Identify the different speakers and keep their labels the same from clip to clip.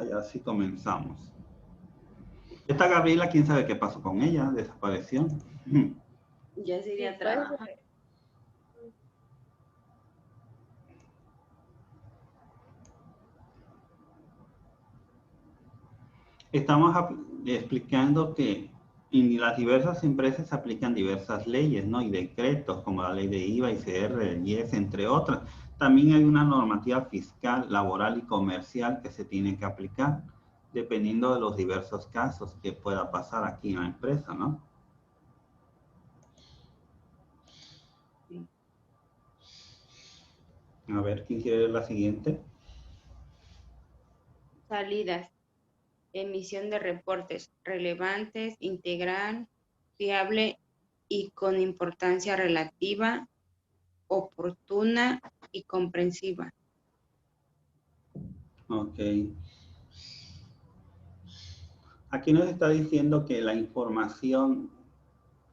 Speaker 1: Ya sí comenzamos. Esta Gabriela, quién sabe qué pasó con ella, desapareció.
Speaker 2: Ya se iría a trabajar.
Speaker 1: Estamos explicando que en las diversas empresas se aplican diversas leyes, ¿no? Y decretos, como la ley de IVA, ICR, el IES, entre otras. También hay una normativa fiscal, laboral y comercial que se tiene que aplicar, dependiendo de los diversos casos que pueda pasar aquí en la empresa, ¿no? A ver, ¿quién quiere ver la siguiente?
Speaker 2: Salidas. Emisión de reportes relevantes, integral, fiable y con importancia relativa, oportuna y comprensiva.
Speaker 1: Ok. Aquí nos está diciendo que la información,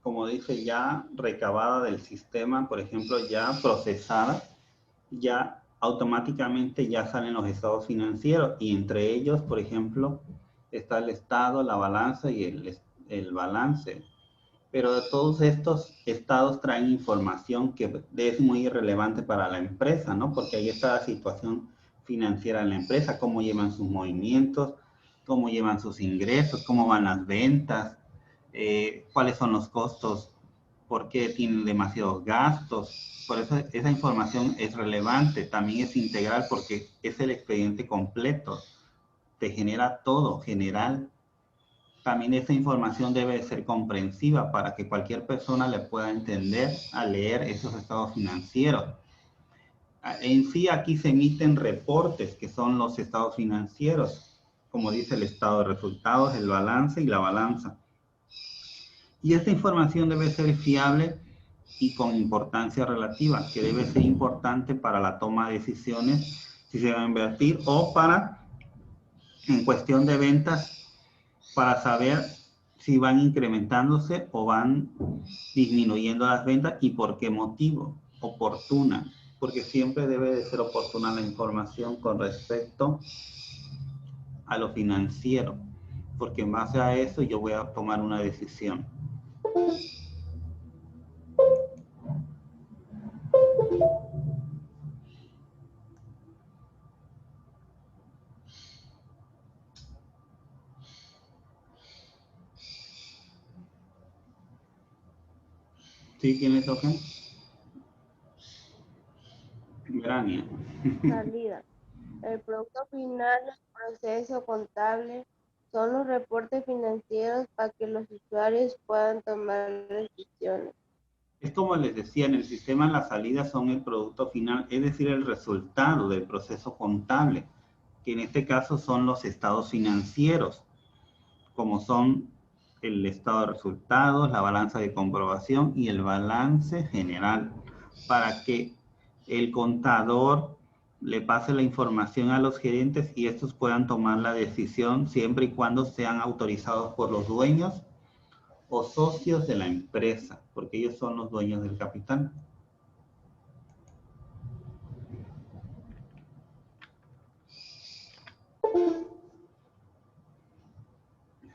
Speaker 1: como dice, ya recabada del sistema, por ejemplo, ya procesada, ya automáticamente ya salen los estados financieros y entre ellos, por ejemplo, está el estado, la balanza y el balance. Pero todos estos estados traen información que es muy relevante para la empresa, ¿no? Porque ahí está la situación financiera de la empresa, cómo llevan sus movimientos, cómo llevan sus ingresos, cómo van las ventas, cuáles son los costos, por qué tienen demasiados gastos. Por eso esa información es relevante, también es integral porque es el expediente completo, te genera todo, general. También esa información debe ser comprensiva para que cualquier persona le pueda entender al leer esos estados financieros. En sí aquí se emiten reportes que son los estados financieros, como dice el estado de resultados, el balance y la balanza. Y esta información debe ser fiable y con importancia relativa, que debe ser importante para la toma de decisiones si se va a invertir o para, en cuestión de ventas, para saber si van incrementándose o van disminuyendo las ventas y por qué motivo. Oportuna, porque siempre debe de ser oportuna la información con respecto a lo financiero, porque en base a eso yo voy a tomar una decisión. ¿Sí? ¿Quién le toca? Grania.
Speaker 3: Salida. El producto final del proceso contable son los reportes financieros para que los usuarios puedan tomar decisiones.
Speaker 1: Es como les decía, en el sistema las salidas son el producto final, es decir, el resultado del proceso contable, que en este caso son los estados financieros, como son el estado de resultados, la balanza de comprobación y el balance general, para que el contador le pase la información a los gerentes y estos puedan tomar la decisión siempre y cuando sean autorizados por los dueños o socios de la empresa, porque ellos son los dueños del capital.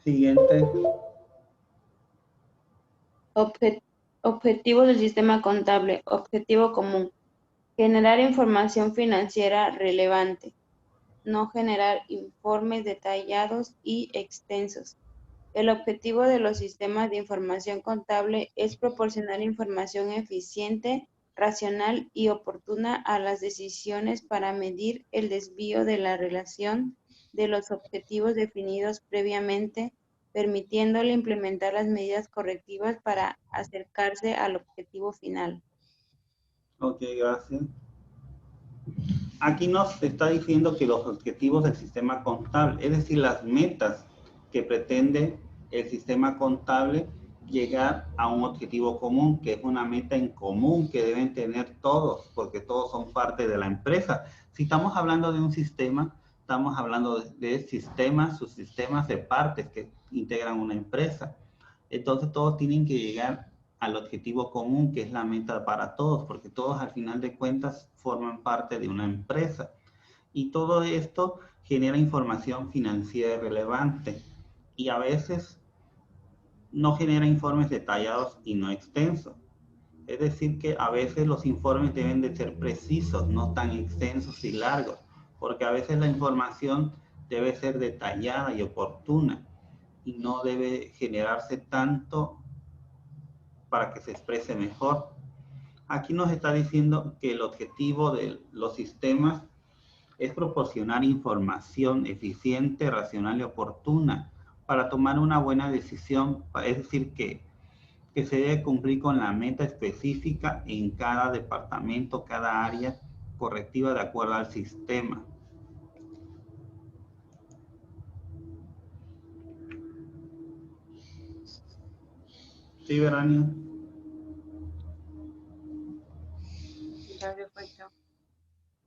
Speaker 1: Siguiente.
Speaker 2: Objetivos del sistema contable. Objetivo común. Generar información financiera relevante. No generar informes detallados y extensos. El objetivo de los sistemas de información contable es proporcionar información eficiente, racional y oportuna a las decisiones para medir el desvío de la relación de los objetivos definidos previamente, permitiéndole implementar las medidas correctivas para acercarse al objetivo final.
Speaker 1: Ok, gracias. Aquí nos está diciendo que los objetivos del sistema contable, es decir, las metas que pretende el sistema contable llegar a un objetivo común, que es una meta en común que deben tener todos, porque todos son parte de la empresa. Si estamos hablando de un sistema, estamos hablando de sistemas, subsistemas de partes que integran una empresa. Entonces todos tienen que llegar al objetivo común, que es la meta para todos, porque todos al final de cuentas forman parte de una empresa. Y todo esto genera información financiera relevante y a veces no genera informes detallados y no extensos. Es decir, que a veces los informes deben de ser precisos, no tan extensos y largos, porque a veces la información debe ser detallada y oportuna y no debe generarse tanto para que se exprese mejor. Aquí nos está diciendo que el objetivo de los sistemas es proporcionar información eficiente, racional y oportuna para tomar una buena decisión, es decir, que se debe cumplir con la meta específica en cada departamento, cada área correctiva de acuerdo al sistema. Sí, Verania.
Speaker 2: Perfecto.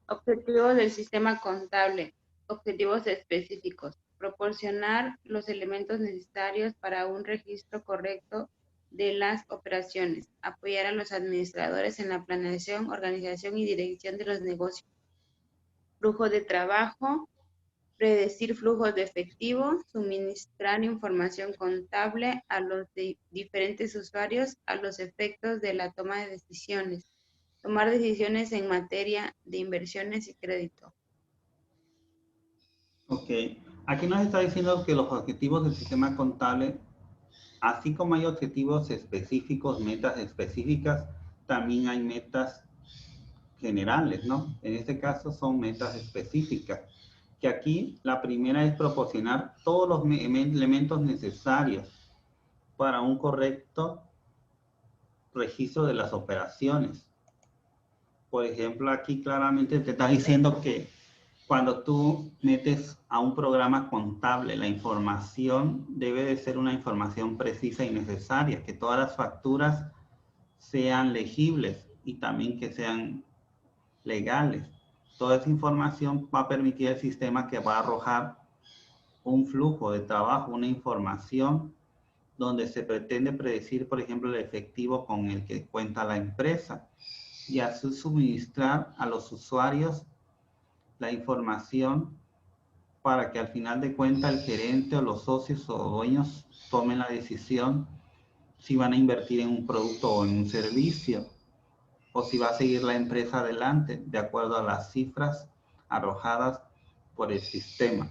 Speaker 2: Objetivos del sistema contable. Objetivos específicos. Proporcionar los elementos necesarios para un registro correcto de las operaciones. Apoyar a los administradores en la planeación, organización y dirección de los negocios. Flujo de trabajo. Predecir flujos de efectivo. Suministrar información contable a los diferentes usuarios a los efectos de la toma de decisiones. Tomar decisiones en materia de inversiones y crédito.
Speaker 1: Ok, aquí nos está diciendo que los objetivos del sistema contable, así como hay objetivos específicos, metas específicas, también hay metas generales, ¿no? En este caso son metas específicas, que aquí la primera es proporcionar todos los elementos necesarios para un correcto registro de las operaciones. Por ejemplo, aquí claramente te está diciendo que cuando tú metes a un programa contable, la información debe de ser una información precisa y necesaria, que todas las facturas sean legibles y también que sean legales. Toda esa información va a permitir al sistema que va a arrojar un flujo de trabajo, una información donde se pretende predecir, por ejemplo, el efectivo con el que cuenta la empresa y así suministrar a los usuarios la información para que al final de cuentas el gerente o los socios o dueños tomen la decisión si van a invertir en un producto o en un servicio o si va a seguir la empresa adelante de acuerdo a las cifras arrojadas por el sistema.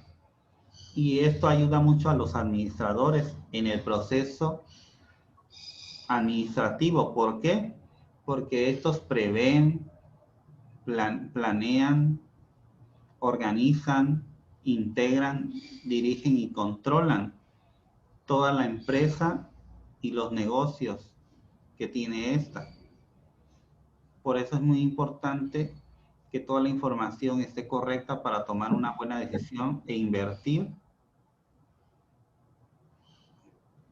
Speaker 1: Y esto ayuda mucho a los administradores en el proceso administrativo. ¿Por qué? Porque estos prevén, planean, organizan, integran, dirigen y controlan toda la empresa y los negocios que tiene esta. Por eso es muy importante que toda la información esté correcta para tomar una buena decisión e invertir,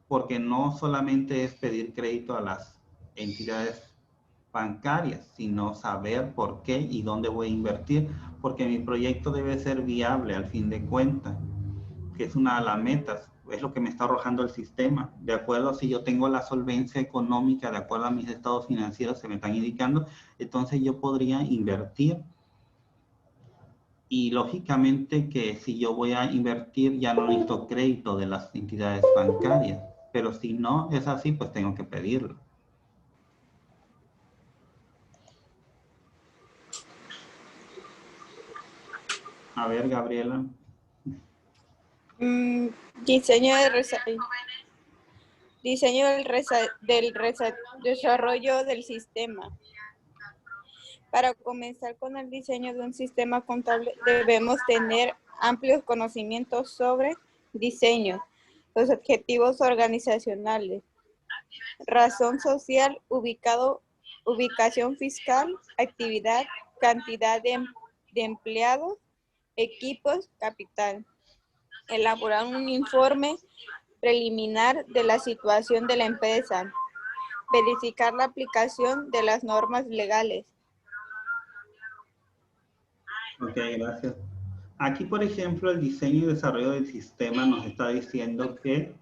Speaker 1: porque no solamente es pedir crédito a las entidades bancarias, sino saber por qué y dónde voy a invertir, porque mi proyecto debe ser viable al fin de cuentas, que es una de las metas, es lo que me está arrojando el sistema. De acuerdo, si yo tengo la solvencia económica, de acuerdo a mis estados financieros se me están indicando, entonces yo podría invertir. Y lógicamente que si yo voy a invertir ya no necesito crédito de las entidades bancarias, pero si no es así, pues tengo que pedirlo. A ver, Gabriela.
Speaker 4: Diseño del desarrollo del sistema. Para comenzar con el diseño de un sistema contable, debemos tener amplios conocimientos sobre diseño, los objetivos organizacionales, razón social, ubicación fiscal, actividad, cantidad de empleados, equipos, capital. Elaborar un informe preliminar de la situación de la empresa. Verificar la aplicación de las normas legales.
Speaker 1: Ok, gracias. Aquí, por ejemplo, el diseño y desarrollo del sistema nos está diciendo que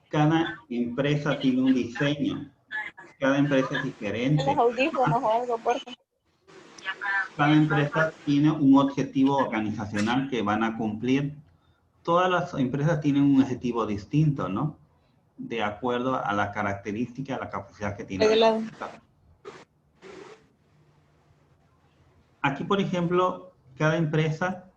Speaker 1: cada empresa tiene un diseño. Cada empresa es diferente.
Speaker 4: Los audífonos o algo, por favor.
Speaker 1: Cada empresa tiene un objetivo organizacional que van a cumplir. Todas las empresas tienen un objetivo distinto, ¿no? De acuerdo a la característica, a la capacidad que tiene. Aquí, por ejemplo, cada empresa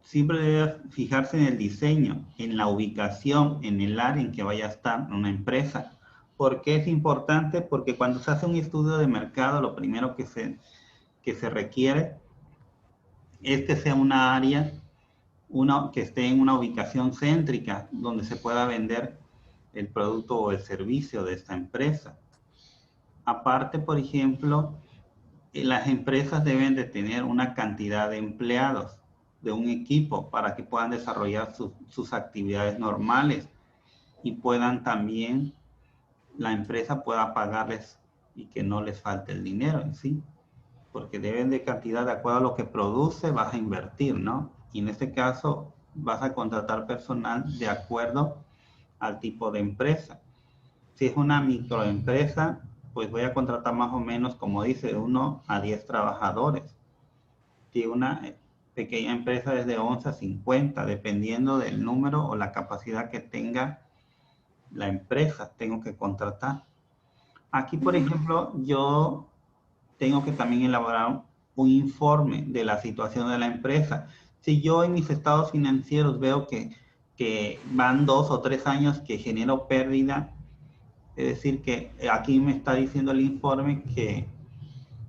Speaker 1: siempre debe fijarse en el diseño, en la ubicación, en el área en que vaya a estar una empresa. ¿Por qué es importante? Porque cuando se hace un estudio de mercado, lo primero que se requiere es que sea una área que esté en una ubicación céntrica donde se pueda vender el producto o el servicio de esta empresa. Aparte, por ejemplo, las empresas deben de tener una cantidad de empleados, de un equipo, para que puedan desarrollar sus actividades normales y puedan también, la empresa pueda pagarles y que no les falte el dinero en sí, porque deben de cantidad de acuerdo a lo que produce, vas a invertir, ¿no? Y en este caso vas a contratar personal de acuerdo al tipo de empresa. Si es una microempresa, pues voy a contratar más o menos, como dice, de 1 a 10 trabajadores. Si una pequeña empresa desde 11 a 50, dependiendo del número o la capacidad que tenga la empresa, tengo que contratar. Aquí, por ejemplo, yo tengo que también elaborar un informe de la situación de la empresa. Si yo en mis estados financieros veo que van 2 o 3 años que genero pérdida, es decir, que aquí me está diciendo el informe que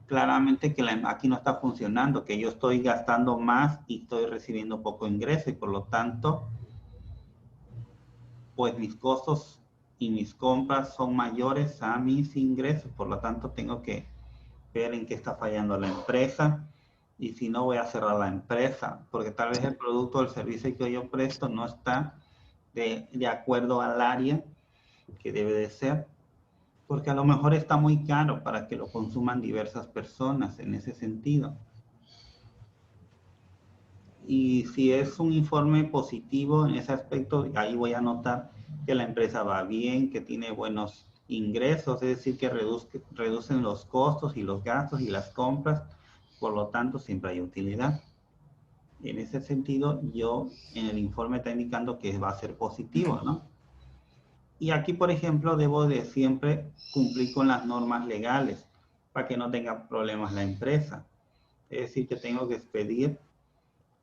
Speaker 1: claramente que aquí no está funcionando, que yo estoy gastando más y estoy recibiendo poco ingreso y por lo tanto, pues mis costos y mis compras son mayores a mis ingresos. Por lo tanto, tengo que ver en qué está fallando la empresa y si no voy a cerrar la empresa, porque tal vez el producto o el servicio que yo presto no está de acuerdo al área que debe de ser. Porque a lo mejor está muy caro para que lo consuman diversas personas en ese sentido. Y si es un informe positivo en ese aspecto, ahí voy a notar que la empresa va bien, que tiene buenos ingresos, es decir, que reducen los costos y los gastos y las compras, por lo tanto siempre hay utilidad. En ese sentido, yo en el informe está indicando que va a ser positivo, ¿no? Y aquí, por ejemplo, debo de siempre cumplir con las normas legales para que no tenga problemas la empresa. Es decir, que tengo que expedir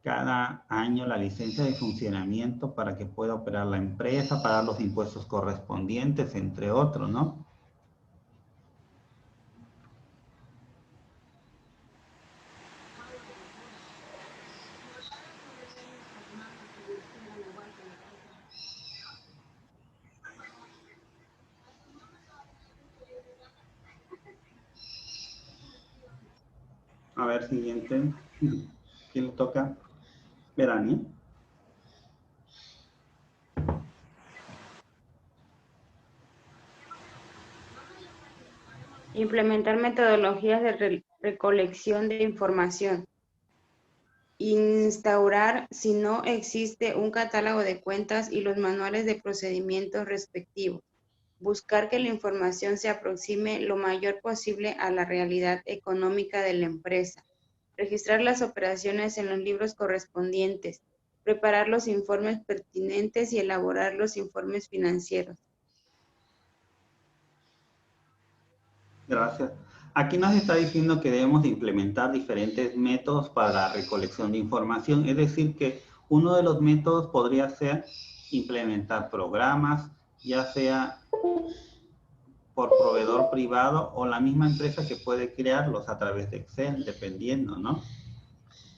Speaker 1: cada año la licencia de funcionamiento para que pueda operar la empresa, pagar los impuestos correspondientes, entre otros, ¿no? A ver, siguiente. ¿Quién le toca? Verani.
Speaker 2: Implementar metodologías de recolección de información. Instaurar, si no existe, un catálogo de cuentas y los manuales de procedimientos respectivos. Buscar que la información se aproxime lo mayor posible a la realidad económica de la empresa. Registrar las operaciones en los libros correspondientes. Preparar los informes pertinentes y elaborar los informes financieros.
Speaker 1: Gracias. Aquí nos está diciendo que debemos de implementar diferentes métodos para la recolección de información. Es decir, que uno de los métodos podría ser implementar programas, ya sea por proveedor privado o la misma empresa que puede crearlos a través de Excel, dependiendo, ¿no?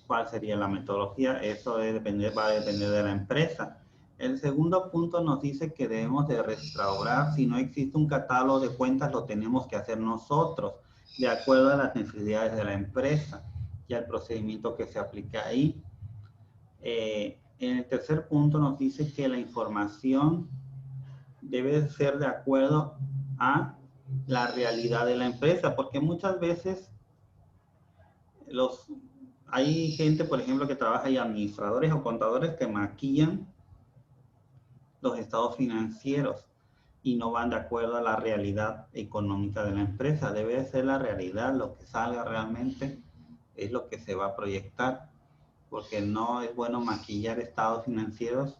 Speaker 1: ¿Cuál sería la metodología? Eso va a depender de la empresa. El segundo punto nos dice que debemos de restaurar. Si no existe un catálogo de cuentas, lo tenemos que hacer nosotros, de acuerdo a las necesidades de la empresa y al procedimiento que se aplica ahí. En el tercer punto nos dice que la información debe ser de acuerdo a la realidad de la empresa, porque muchas veces hay gente, por ejemplo, que trabaja y administradores o contadores que maquillan los estados financieros y no van de acuerdo a la realidad económica de la empresa. Debe ser la realidad, lo que salga realmente es lo que se va a proyectar, porque no es bueno maquillar estados financieros,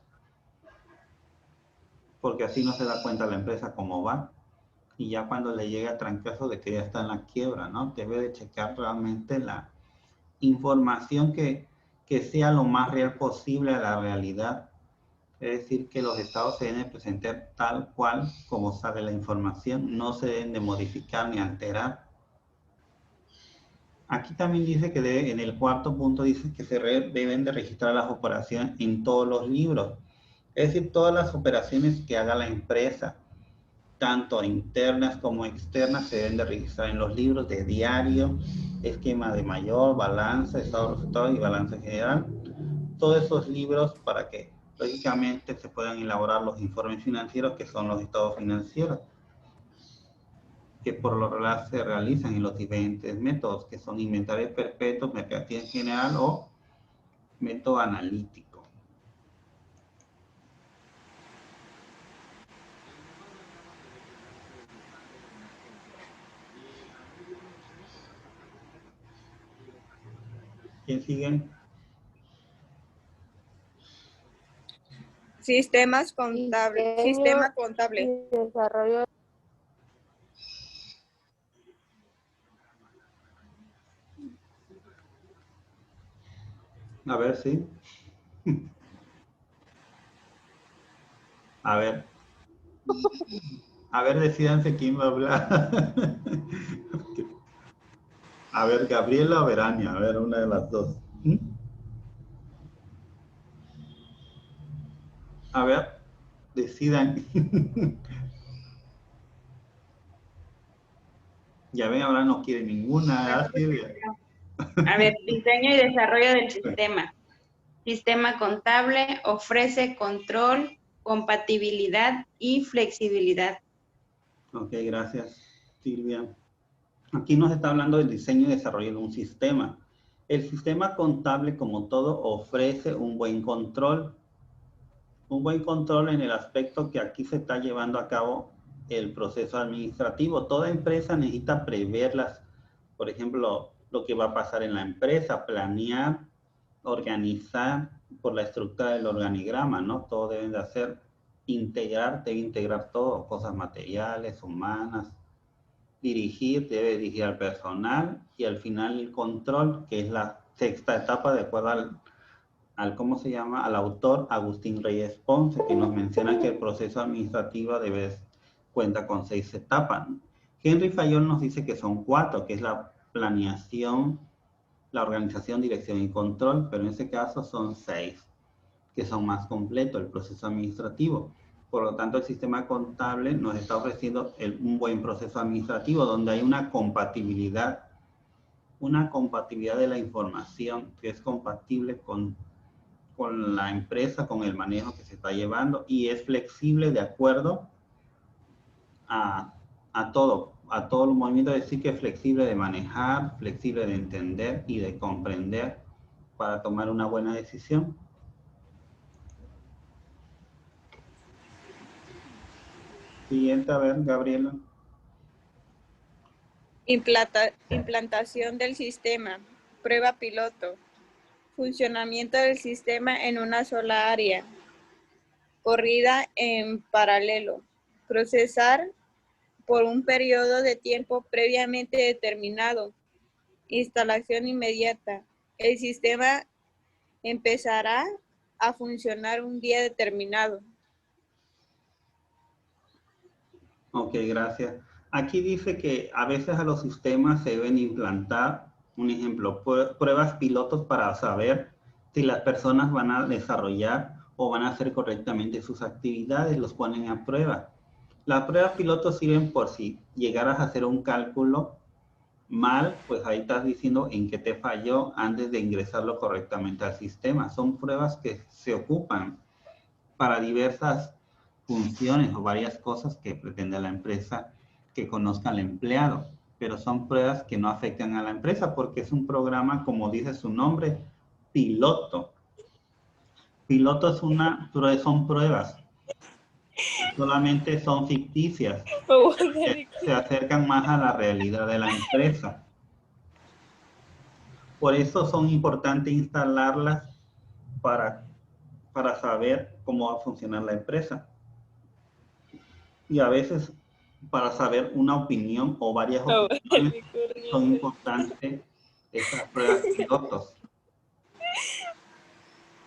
Speaker 1: porque así no se da cuenta la empresa cómo va, y ya cuando le llega el trancazo de que ya está en la quiebra, ¿no? Debe de checar realmente la información que sea lo más real posible a la realidad. Es decir, que los estados se deben presentar tal cual como sale la información, no se deben de modificar ni alterar. Aquí también dice que en el cuarto punto dice que deben de registrar las operaciones en todos los libros. Es decir, todas las operaciones que haga la empresa, tanto internas como externas, se deben de registrar en los libros de diario, esquema de mayor, balance, estado de resultados y balance general. Todos esos libros para que lógicamente se puedan elaborar los informes financieros, que son los estados financieros, que por lo general se realizan en los diferentes métodos, que son inventario perpetuo, mercancía en general o método analítico. ¿Quién sigue?
Speaker 4: Sistemas contables. Sistema contable.
Speaker 3: Y desarrollo.
Speaker 1: A ver, sí. A ver. A ver, decídanse quién va a hablar. A ver, Gabriela o Verania, a ver, una de las dos. A ver, decidan. Ya ven, ahora no quiere ninguna.
Speaker 2: A ver, diseño y desarrollo del sistema. Sistema contable ofrece control, compatibilidad y flexibilidad.
Speaker 1: Ok, gracias, Silvia. Aquí nos está hablando del diseño y desarrollo de un sistema. El sistema contable, como todo, ofrece un buen control. Un buen control en el aspecto que aquí se está llevando a cabo el proceso administrativo. Toda empresa necesita preverlas, por ejemplo, lo que va a pasar en la empresa, planear, organizar por la estructura del organigrama, ¿no? Todo deben de hacer, debe integrar todo, cosas materiales, humanas, debe dirigir al personal y al final el control, que es la sexta etapa de acuerdo ¿cómo se llama? Al autor Agustín Reyes Ponce, que nos menciona que el proceso administrativo cuenta con 6 etapas. Henry Fayol nos dice que son 4, que es la planeación, la organización, dirección y control, pero en este caso son 6, que son más completos el proceso administrativo. Por lo tanto, el sistema contable nos está ofreciendo un buen proceso administrativo donde hay una compatibilidad de la información que es compatible con la empresa, con el manejo que se está llevando y es flexible de acuerdo a todo el movimiento, es decir, que es flexible de manejar, flexible de entender y de comprender para tomar una buena decisión. Siguiente, a ver, Gabriela.
Speaker 4: Implantación del sistema. Prueba piloto. Funcionamiento del sistema en una sola área. Corrida en paralelo. Procesar por un periodo de tiempo previamente determinado. Instalación inmediata. El sistema empezará a funcionar un día determinado.
Speaker 1: Ok, gracias. Aquí dice que a veces a los sistemas se deben implantar, un ejemplo, pruebas pilotos para saber si las personas van a desarrollar o van a hacer correctamente sus actividades, los ponen a prueba. Las pruebas pilotos sirven por si llegaras a hacer un cálculo mal, pues ahí estás diciendo en qué te falló antes de ingresarlo correctamente al sistema. Son pruebas que se ocupan para diversas funciones o varias cosas que pretende la empresa que conozca al empleado, pero son pruebas que no afectan a la empresa porque es un programa, como dice su nombre, piloto. Piloto son pruebas, solamente son ficticias, se acercan más a la realidad de la empresa. Por eso son importantes instalarlas para saber cómo va a funcionar la empresa. Y a veces para saber una opinión o varias opiniones son importantes estas pruebas pilotos.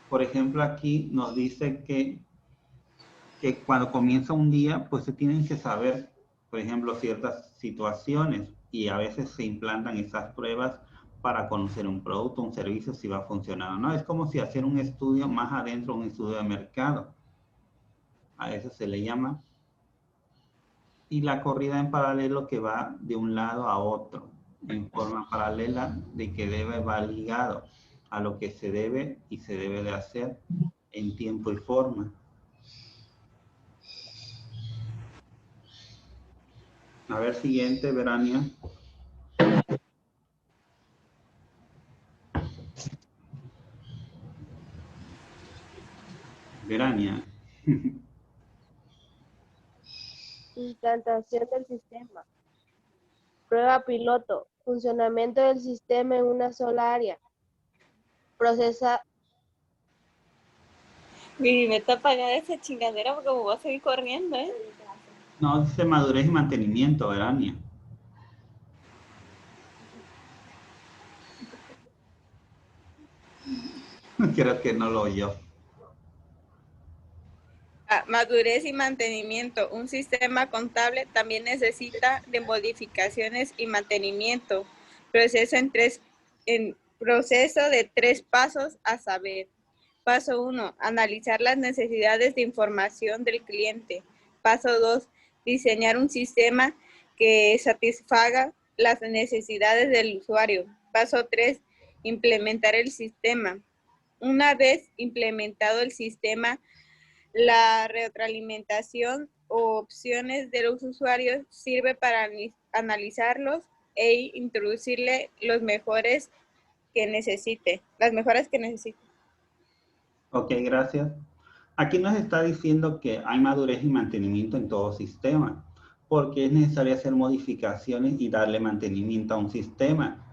Speaker 1: Por ejemplo, aquí nos dice que cuando comienza un día, pues se tienen que saber, por ejemplo, ciertas situaciones y a veces se implantan esas pruebas para conocer un producto, un servicio, si va a funcionar o no. Es como si hacer un estudio más adentro, un estudio de mercado. A eso se le llama. Y la corrida en paralelo que va de un lado a otro, en forma paralela de que va ligado a lo que se debe y se debe de hacer en tiempo y forma. A ver, siguiente, Verania. Verania.
Speaker 3: Implantación del sistema. Prueba piloto. Funcionamiento del sistema en una sola área. Procesa.
Speaker 4: Mi meta apagar esa chingadera porque me voy a seguir corriendo, ¿eh?
Speaker 1: No, dice madurez y mantenimiento, Verania. Creo que no lo oyó.
Speaker 4: Madurez y mantenimiento. Un sistema contable también necesita de modificaciones y mantenimiento. Proceso de 3 pasos a saber. Paso 1. Analizar las necesidades de información del cliente. Paso 2. Diseñar un sistema que satisfaga las necesidades del usuario. Paso 3. Implementar el sistema. Una vez implementado el sistema, la retroalimentación o opciones de los usuarios sirve para analizarlos e introducirle las mejoras que necesite.
Speaker 1: Ok, gracias. Aquí nos está diciendo que hay madurez y mantenimiento en todo sistema, porque es necesario hacer modificaciones y darle mantenimiento a un sistema.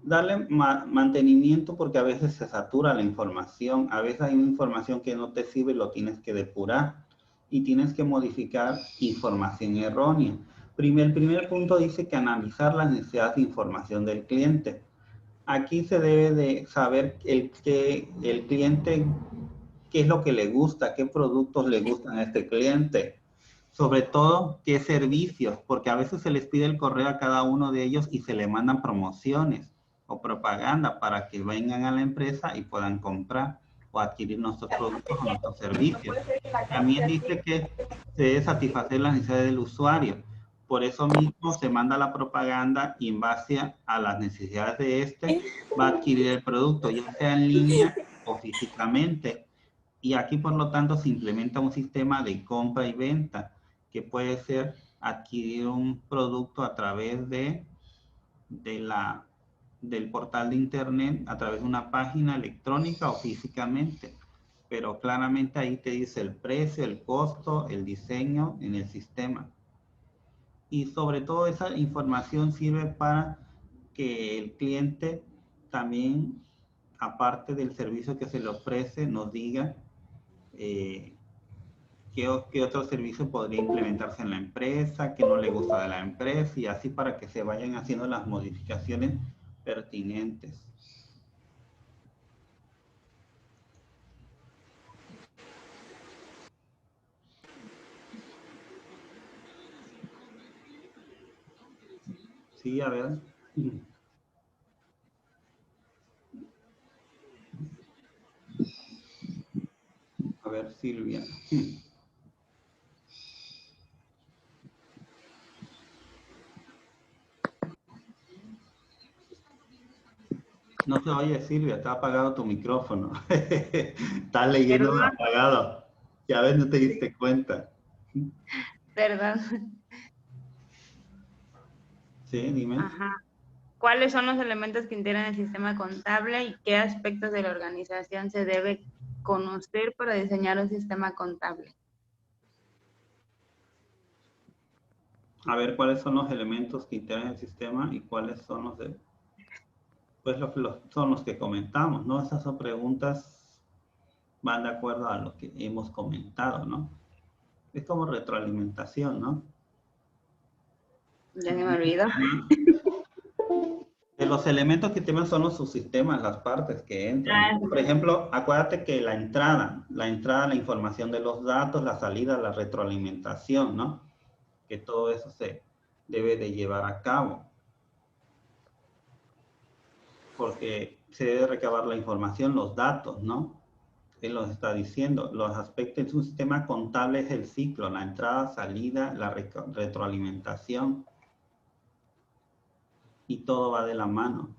Speaker 1: Darle mantenimiento porque a veces se satura la información, a veces hay una información que no te sirve y lo tienes que depurar y tienes que modificar información errónea. El primer punto dice que analizar las necesidades de información del cliente. Aquí se debe de saber el cliente qué es lo que le gusta, qué productos le gustan a este cliente, sobre todo qué servicios, porque a veces se les pide el correo a cada uno de ellos y se le mandan promociones o propaganda para que vengan a la empresa y puedan comprar o adquirir nuestros productos o nuestros servicios. También dice que se debe satisfacer las necesidades del usuario. Por eso mismo se manda la propaganda y en base a las necesidades de este va a adquirir el producto, ya sea en línea o físicamente. Y aquí, por lo tanto, se implementa un sistema de compra y venta, que puede ser adquirir un producto a través del portal de internet, a través de una página electrónica o físicamente. Pero claramente ahí te dice el precio, el costo, el diseño en el sistema. Y sobre todo esa información sirve para que el cliente también, aparte del servicio que se le ofrece, nos diga qué otro servicio podría implementarse en la empresa, qué no le gusta de la empresa y así para que se vayan haciendo las modificaciones pertinentes. Sí, a ver. A ver, Silvia. No se oye, Silvia, está apagado tu micrófono. Estás leyendo
Speaker 2: Perdón,
Speaker 1: apagado. Ya ves, no te diste cuenta.
Speaker 2: perdón.
Speaker 1: Sí, dime.
Speaker 2: Ajá. ¿Cuáles son los elementos que integran el sistema contable y qué aspectos de la organización se debe conocer para diseñar un sistema contable?
Speaker 1: A ver, ¿cuáles son los elementos que integran el sistema y cuáles son los de... pues son los que comentamos, ¿no? Esas son preguntas van de acuerdo a lo que hemos comentado, ¿no? Es como retroalimentación, ¿no?
Speaker 2: Ya se me olvidó.
Speaker 1: De los elementos que tenemos son los subsistemas, las partes que entran. Por ejemplo, acuérdate que la entrada, la información de los datos, la salida, la retroalimentación, ¿no? Que todo eso se debe de llevar a cabo. Porque se debe recabar la información, los datos, ¿no? Él los está diciendo. Los aspectos de un sistema contable es el ciclo, la entrada, salida, la retroalimentación. Y todo va de la mano.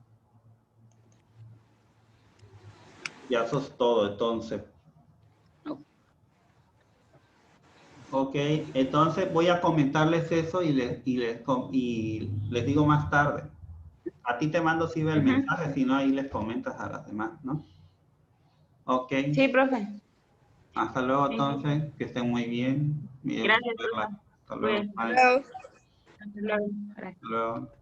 Speaker 1: Ya eso es todo, entonces. Ok, entonces voy a comentarles eso y les digo más tarde. A ti te mando si ve el mensaje, si no ahí les comentas a las demás, ¿no? Ok.
Speaker 2: Sí, profe.
Speaker 1: Hasta luego entonces, que estén muy bien.
Speaker 2: Gracias, profe.
Speaker 1: Hasta luego. Bye.
Speaker 4: Hello.
Speaker 2: Hasta luego.
Speaker 1: Hasta luego.